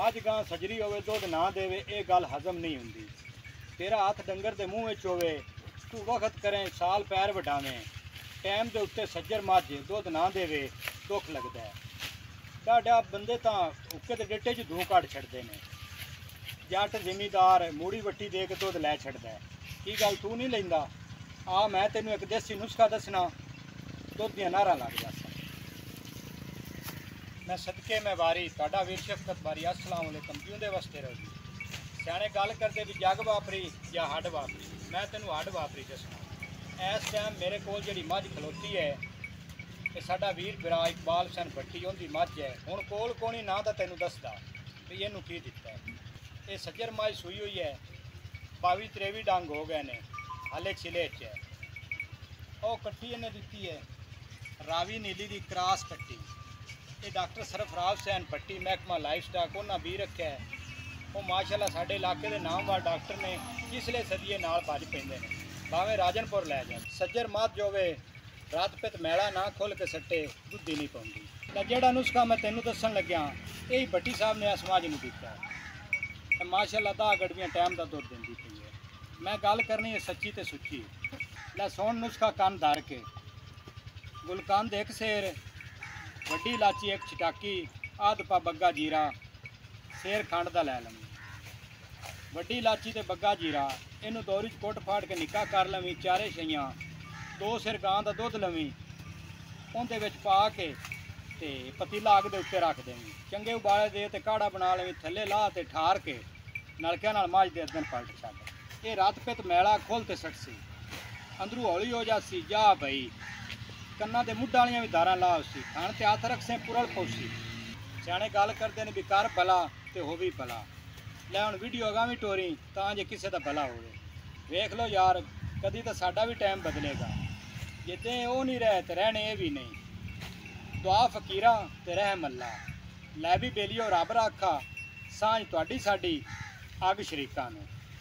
मझ गां सजरी होवे दुध ना देवे ये गल हजम नहीं हुंदी। तेरा हथ डंगर दे मूँह विच होवे, तू वक्त करें साल पैर वढावें, टाइम के उत्ते सज्जर मझ दुध ना देवे दुख लगता है। डाडा बंदे तो उक्के ते डिट्टे च धूं कट छड़ते हैं। जट जिमीदार मूड़ी वट्टी दे के दुध लै छड़ता है। की गल तू नहीं लैंदा? आ मैं तेनों एक देसी नुस्खा दसना, दुध दियां नारां लग जासन। मैं सदके मैं वारी तुहाडा वीर शफकत बारी। अस्सलाम वालेकुम। जिउंदे वसते रहो जी। सियाणे गल करते भी जग वापरी या हड वापरी। मैं तेनों हड वापरी दसना। इस टाइम मेरे को जी मझ खलोती है तो साडा वीर बिरा इकबाल हुसैन भट्टी उनकी मझ है। हुण कोल कोनी ना तो तेनों दसदा भी इनू की दिता है। ये सज्जर मझ सूई हुई है, 22-23 डंग हो गए ने, हाले छिले च है। वो कट्टी इन्हें दी है रावी नीली की क्रॉस कट्टी। ये डॉक्टर सरफराज हुसैन भट्टी महकमा लाइफ स्टाक उन्हें भी रखा है। वो माशाअल्लाह साडे इलाके के नामवर डॉक्टर ने, जिसले सदिए नाल भज पेंदे ने, भावें राजनपुर लै जा। सज्जर मझ होवे रात पित मैला ना खुल के सट्टे दुधी नहीं पाउंदी। तो जिहड़ा नुस्खा मैं तेनों दसन लग्या यही भट्टी साहब ने समाज नूं दिता है। माशाअल्लाह 10 गड़वियां टाइम का दुध दिंदी पई है। मैं गल करनी है सच्ची ते सुच्ची। लै सुन नुस्खा कन धर के। गुलकंद एक सेर, वड्डी इलाची एक छटाकी, आध पा बग्गा जीरा, सेर खंड दा लै लवीं। वड्डी इलाची ते बग्गा जीरा इनू दौरी च कुट फाड़ के निक्का कर लवीं। चारे छइयां 2 सिर गां का दुध लवीं, उहदे विच पा के ते पतीला अग दे उत्ते रख देवीं। चंगे उबाले दे ते काढ़ा बना लवीं। थल्ले ला ते ठार के नलकिਆਂ नाल मझ दे अदन पलट छड्ड। ये रात पित मैला खुल ते सटसी, अंदरू हौली हो जासी। जा बई कन्ना दे मुड्ढ वालियां भी दारां ला उसी, खाण ते हथ रखसे पुरल पौसी। सियाणे गल करदे ने भी कर भला ते होवी भला। लै हुण वीडियो अगां भी टोरी तां जे किसे दा भला होवे। वेख लो यार, कदी तो साडा भी टाइम बदलेगा। जिद्दे वो नहीं रहे तो रहने ये भी नहीं। दुआ फकीरा ते रहम अल्लाह। लै भी बेलियो रब राखा, सांझ तुहाडी साडी अग शरीकां नूं।